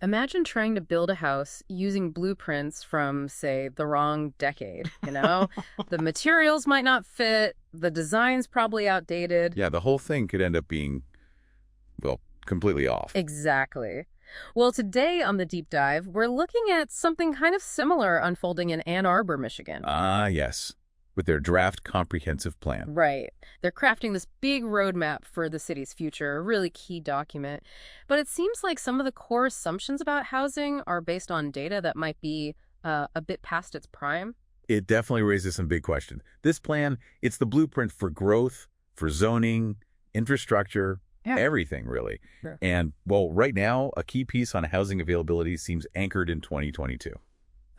Imagine trying to build a house using blueprints from, say, the wrong decade, you know? The materials might not fit, the design's probably outdated. Yeah, the whole thing could end up being, well, completely off. Exactly. Well, today on the deep dive, we're looking at something kind of similar unfolding in Ann Arbor, Michigan. Ah, yes. With their draft comprehensive plan. Right. They're crafting this big roadmap for the city's future, a really key document. But it seems like some of the core assumptions about housing are based on data that might be a bit past its prime. It definitely raises some big questions. This plan, it's the blueprint for growth, for zoning, infrastructure, Yeah. everything, really. Sure. And, well, right now, a key piece on housing availability seems anchored in 2022.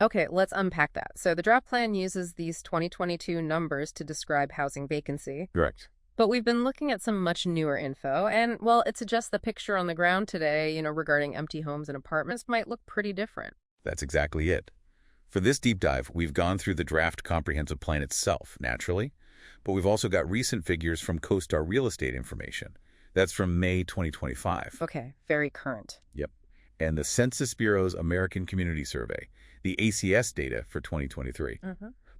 Okay, let's unpack that. So the draft plan uses these 2022 numbers to describe housing vacancy. Correct. But we've been looking at some much newer info, and, well, it suggests the picture on the ground today, regarding empty homes and apartments might look pretty different. That's exactly it. For this deep dive, we've gone through the draft comprehensive plan itself, naturally, but we've also got recent figures from CoStar Real Estate information. That's from May 2025. Okay, very current. Yep. And the Census Bureau's American Community Survey, the ACS data for 2023.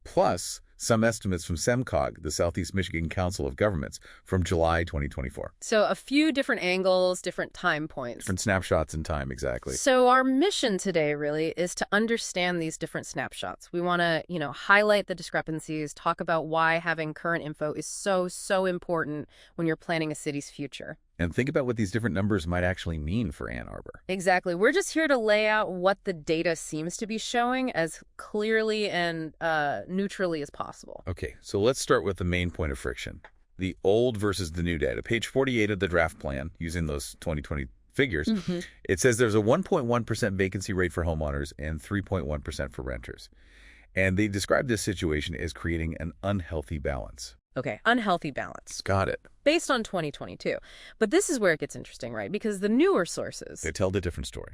Plus some estimates from SEMCOG, the Southeast Michigan Council of Governments, from July 2024. So a few different angles, different time points. Different snapshots in time, exactly. So our mission today really is to understand these different snapshots. We want to, highlight the discrepancies, talk about why having current info is so important when you're planning a city's future. And think about what these different numbers might actually mean for Ann Arbor. Exactly. We're just here to lay out what the data seems to be showing as clearly and neutrally as possible. Okay, so let's start with the main point of friction. The old versus the new data. Page 48 of the draft plan, using those 2020 figures, it says there's a 1.1% vacancy rate for homeowners and 3.1% for renters. And they describe this situation as creating an unhealthy balance. Okay, unhealthy balance. Got it. Based on 2022. But this is where it gets interesting, right? Because the newer sources... They tell the different story.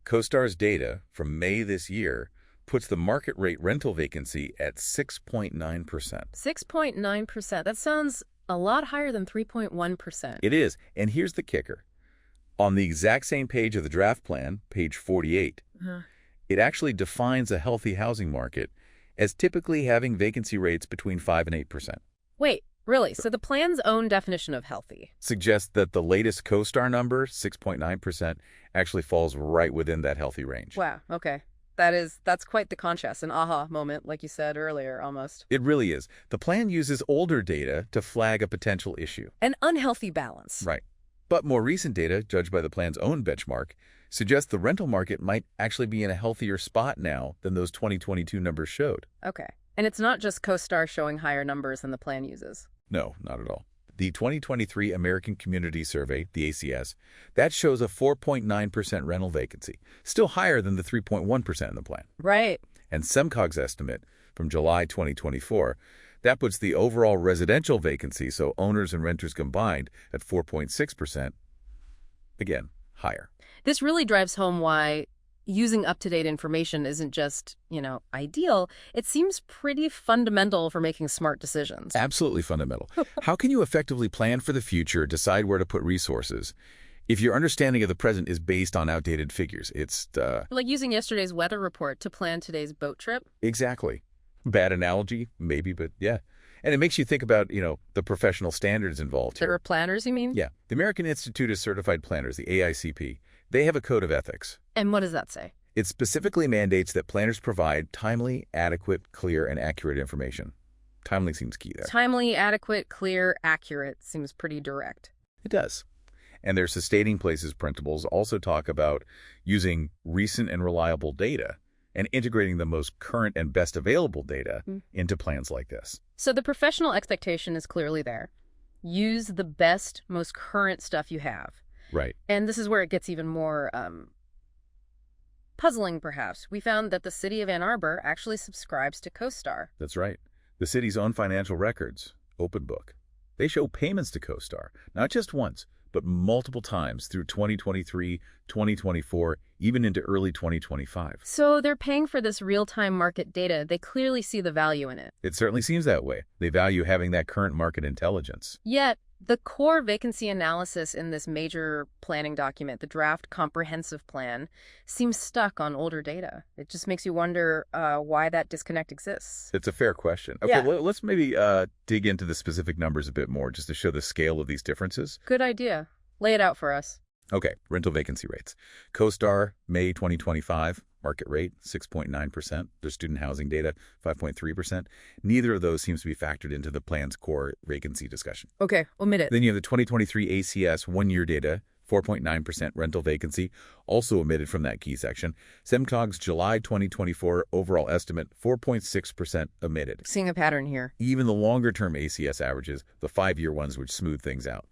CoStar's data from May this year puts the market rate rental vacancy at 6.9%. 6.9%. That sounds a lot higher than 3.1%. It is. And here's the kicker. On the exact same page of the draft plan, page 48, it actually defines a healthy housing market as typically having vacancy rates between 5 and 8%. Wait, really? So the plan's own definition of healthy Suggests that the latest CoStar number, 6.9%, actually falls right within that healthy range. Wow, okay. That's quite the contrast, an aha moment, like you said earlier, almost. It really is. The plan uses older data to flag a potential issue. An unhealthy balance. Right. But more recent data, judged by the plan's own benchmark, suggests the rental market might actually be in a healthier spot now than those 2022 numbers showed. Okay. And it's not just CoStar showing higher numbers than the plan uses. No, not at all. The 2023 American Community Survey, the ACS, that shows a 4.9% rental vacancy, still higher than the 3.1% in the plan. Right. And SEMCOG's estimate from July 2024, that puts the overall residential vacancy, so owners and renters combined, at 4.6%. Again, higher. This really drives home why using up-to-date information isn't just, ideal. It seems pretty fundamental for making smart decisions. Absolutely fundamental. How can you effectively plan for the future, decide where to put resources, if your understanding of the present is based on outdated figures? It's like using yesterday's weather report to plan today's boat trip. Exactly. Bad analogy, maybe, but yeah. And it makes you think about, the professional standards involved here. There are planners, you mean? Yeah. The American Institute of Certified Planners, the AICP, they have a code of ethics. And what does that say? It specifically mandates that planners provide timely, adequate, clear, and accurate information. Timely seems key there. Timely, adequate, clear, accurate seems pretty direct. It does. And their sustaining places principles also talk about using recent and reliable data and integrating the most current and best available data into plans like this. So the professional expectation is clearly there. Use the best, most current stuff you have. Right. And this is where it gets even more puzzling, perhaps. We found that the city of Ann Arbor actually subscribes to CoStar. That's right. The city's own financial records, Open Book, they show payments to CoStar, not just once, but multiple times through 2023, 2024, even into early 2025. So they're paying for this real-time market data. They clearly see the value in it. It certainly seems that way. They value having that current market intelligence. Yet, The core vacancy analysis in this major planning document, the draft comprehensive plan, seems stuck on older data. It just makes you wonder why that disconnect exists. It's a fair question. Okay, Yeah. let's maybe dig into the specific numbers a bit more just to show the scale of these differences. Good idea. Lay it out for us. Okay, rental vacancy rates. CoStar, May 2025, market rate, 6.9%. There's student housing data, 5.3%. Neither of those seems to be factored into the plan's core vacancy discussion. Okay, omit it. Then you have the 2023 ACS one-year data, 4.9% rental vacancy, also omitted from that key section. SEMCOG's July 2024 overall estimate, 4.6% omitted. Seeing a pattern here. Even the longer-term ACS averages, the 5-year ones which smooth things out.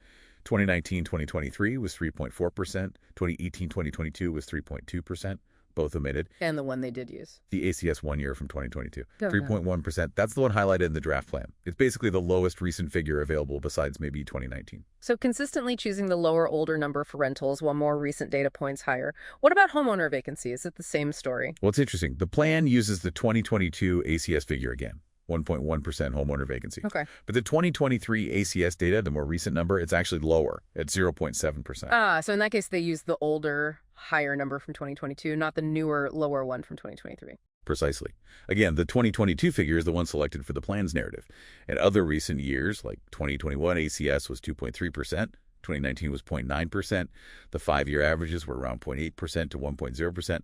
2019-2023 was 3.4%. 2018-2022 was 3.2%, both omitted. And the one they did use. The ACS 1 year from 2022, Okay. 3.1%. That's the one highlighted in the draft plan. It's basically the lowest recent figure available besides maybe 2019. So consistently choosing the lower, older number for rentals while more recent data points higher. What about homeowner vacancy? Is it the same story? Well, it's interesting. The plan uses the 2022 ACS figure again. 1.1% homeowner vacancy. Okay. But the 2023 ACS data, the more recent number, it's actually lower at 0.7%. So in that case, they use the older, higher number from 2022, not the newer, lower one from 2023. Precisely. Again, the 2022 figure is the one selected for the plan's narrative. In other recent years, like 2021, ACS was 2.3%. 2019 was 0.9%. The 5-year averages were around 0.8% to 1.0%.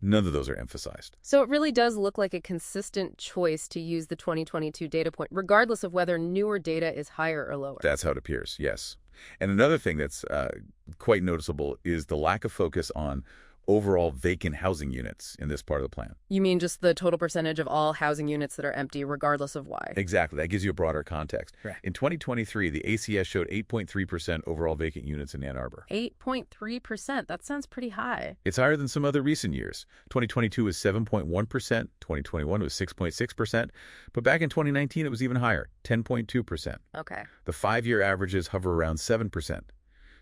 None of those are emphasized. So it really does look like a consistent choice to use the 2022 data point, regardless of whether newer data is higher or lower. That's how it appears, yes. And another thing that's quite noticeable is the lack of focus on overall vacant housing units in this part of the plan. You mean just the total percentage of all housing units that are empty, regardless of why? Exactly. That gives you a broader context. Right. In 2023, the ACS showed 8.3% overall vacant units in Ann Arbor. 8.3%. That sounds pretty high. It's higher than some other recent years. 2022 was 7.1%, 2021 was 6.6%, but back in 2019 it was even higher, 10.2%. Okay. The 5-year averages hover around 7%.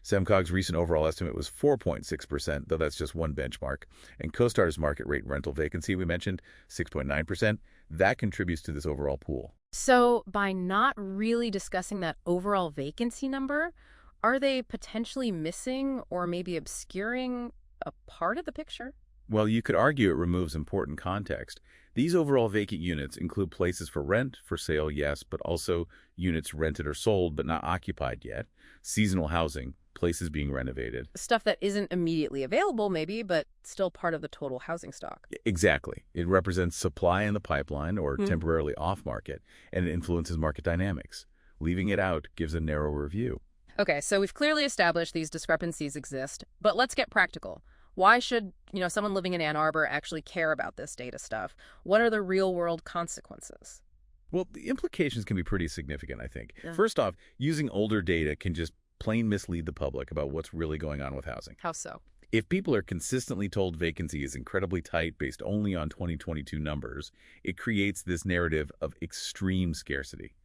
SEMCOG's recent overall estimate was 4.6%, though that's just one benchmark. And CoStar's market rate rental vacancy, we mentioned, 6.9%. That contributes to this overall pool. So by not really discussing that overall vacancy number, are they potentially missing or maybe obscuring a part of the picture? Well, you could argue it removes important context. These overall vacant units include places for rent, for sale, yes, but also units rented or sold but not occupied yet, seasonal housing, places being renovated. Stuff that isn't immediately available, maybe, but still part of the total housing stock. Exactly. It represents supply in the pipeline or temporarily off-market, and it influences market dynamics. Leaving it out gives a narrower view. Okay, so we've clearly established these discrepancies exist, but let's get practical. Why should, someone living in Ann Arbor actually care about this data stuff? What are the real-world consequences? Well, the implications can be pretty significant, I think. Yeah. First off, using older data can just plain mislead the public about what's really going on with housing. How so? If people are consistently told vacancy is incredibly tight based only on 2022 numbers, it creates this narrative of extreme scarcity.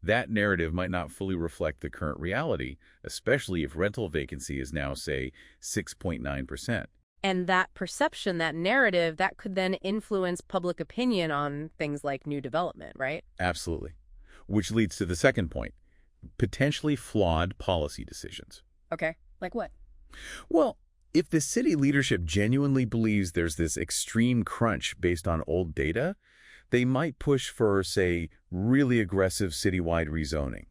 That narrative might not fully reflect the current reality, especially if rental vacancy is now, say, 6.9%. And that perception, that narrative, that could then influence public opinion on things like new development, right? Absolutely. Which leads to the second point, potentially flawed policy decisions. Okay, like what? Well, if the city leadership genuinely believes there's this extreme crunch based on old data, they might push for, say, really aggressive citywide rezoning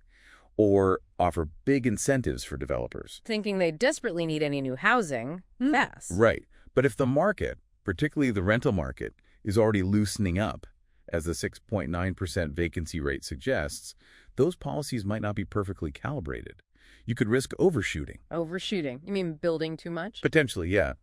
or offer big incentives for developers. Thinking they desperately need any new housing fast. Right. But if the market, particularly the rental market, is already loosening up, as the 6.9% vacancy rate suggests, those policies might not be perfectly calibrated. You could risk overshooting. Overshooting? You mean building too much? Potentially, yeah.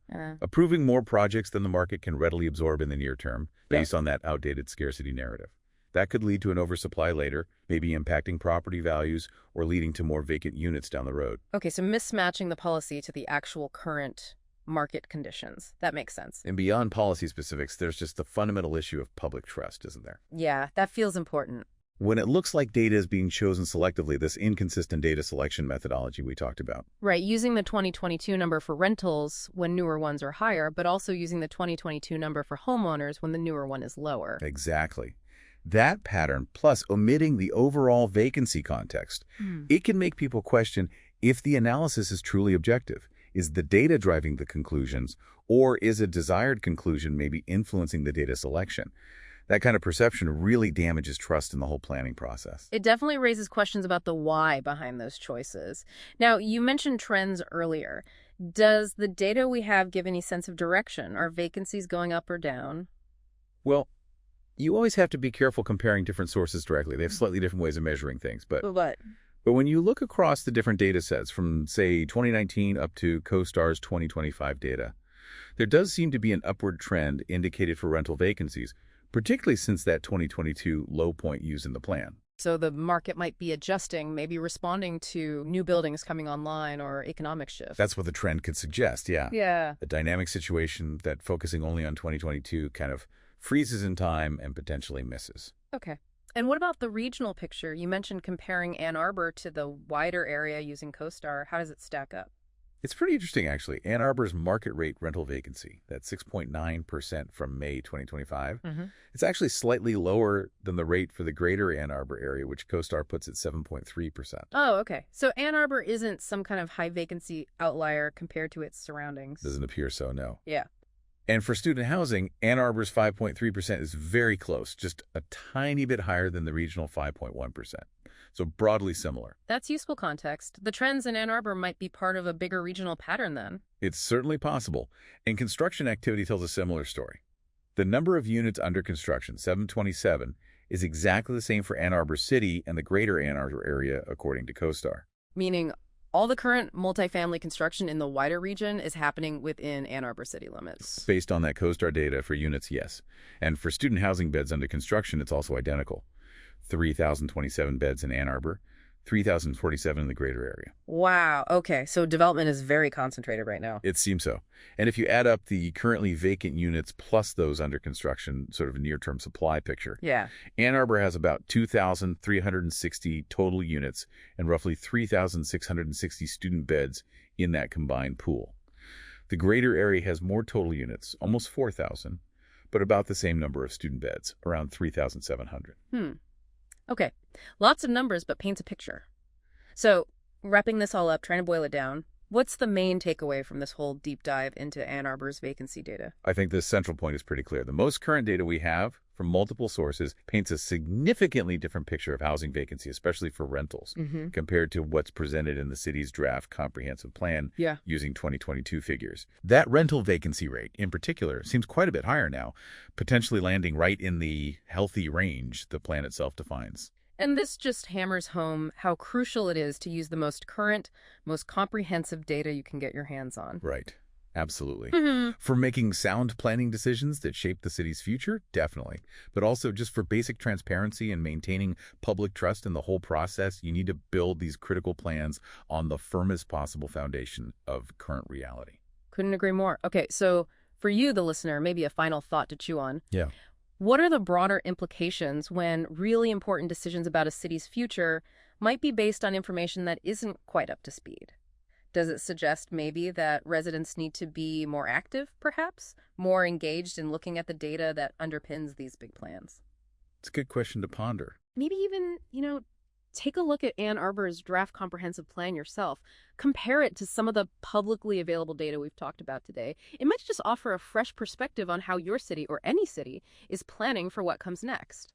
Approving more projects than the market can readily absorb in the near term based on that outdated scarcity narrative. That could lead to an oversupply later, maybe impacting property values or leading to more vacant units down the road. Okay, so mismatching the policy to the actual current market conditions. That makes sense. And beyond policy specifics, there's just the fundamental issue of public trust, isn't there? Yeah, that feels important. When it looks like data is being chosen selectively, this inconsistent data selection methodology we talked about. Right, using the 2022 number for rentals when newer ones are higher, but also using the 2022 number for homeowners when the newer one is lower. Exactly. That pattern, plus omitting the overall vacancy context, it can make people question if the analysis is truly objective. Is the data driving the conclusions, or is a desired conclusion maybe influencing the data selection? That kind of perception really damages trust in the whole planning process. It definitely raises questions about the why behind those choices. Now, you mentioned trends earlier. Does the data we have give any sense of direction? Are vacancies going up or down? Well, you always have to be careful comparing different sources directly. They have slightly different ways of measuring things. But But when you look across the different data sets from, say, 2019 up to CoStar's 2025 data, there does seem to be an upward trend indicated for rental vacancies, particularly since that 2022 low point used in the plan. So the market might be adjusting, maybe responding to new buildings coming online or economic shifts. That's what the trend could suggest, yeah. Yeah. A dynamic situation that focusing only on 2022 kind of freezes in time and potentially misses. Okay. And what about the regional picture? You mentioned comparing Ann Arbor to the wider area using CoStar. How does it stack up? It's pretty interesting, actually. Ann Arbor's market rate rental vacancy, that's 6.9% from May 2025, it's actually slightly lower than the rate for the greater Ann Arbor area, which CoStar puts at 7.3%. Oh, okay. So Ann Arbor isn't some kind of high vacancy outlier compared to its surroundings. Doesn't appear so, no. Yeah. And for student housing, Ann Arbor's 5.3% is very close, just a tiny bit higher than the regional 5.1%. So broadly similar. That's useful context. The trends in Ann Arbor might be part of a bigger regional pattern then. It's certainly possible. And construction activity tells a similar story. The number of units under construction, 727, is exactly the same for Ann Arbor City and the greater Ann Arbor area, according to CoStar. Meaning all the current multifamily construction in the wider region is happening within Ann Arbor city limits. Based on that CoStar data for units, yes. And for student housing beds under construction, it's also identical. 3,027 beds in Ann Arbor, 3,047 in the greater area. Wow. Okay. So development is very concentrated right now. It seems so. And if you add up the currently vacant units plus those under construction, sort of a near-term supply picture, Yeah. Ann Arbor has about 2,360 total units and roughly 3,660 student beds in that combined pool. The greater area has more total units, almost 4,000, but about the same number of student beds, around 3,700. Okay. Lots of numbers, but paints a picture. So, wrapping this all up, trying to boil it down, what's the main takeaway from this whole deep dive into Ann Arbor's vacancy data? I think the central point is pretty clear. The most current data we have from multiple sources paints a significantly different picture of housing vacancy, especially for rentals, compared to what's presented in the city's draft comprehensive plan using 2022 figures. That rental vacancy rate, in particular, seems quite a bit higher now, potentially landing right in the healthy range the plan itself defines. And this just hammers home how crucial it is to use the most current, most comprehensive data you can get your hands on. Right. Absolutely. For making sound planning decisions that shape the city's future, definitely. But also just for basic transparency and maintaining public trust in the whole process, you need to build these critical plans on the firmest possible foundation of current reality. Couldn't agree more. Okay, so for you, the listener, maybe a final thought to chew on. Yeah. What are the broader implications when really important decisions about a city's future might be based on information that isn't quite up to speed? Does it suggest maybe that residents need to be more active, perhaps? More engaged in looking at the data that underpins these big plans? It's a good question to ponder. Maybe even, take a look at Ann Arbor's draft comprehensive plan yourself. Compare it to some of the publicly available data we've talked about today. It might just offer a fresh perspective on how your city or any city is planning for what comes next.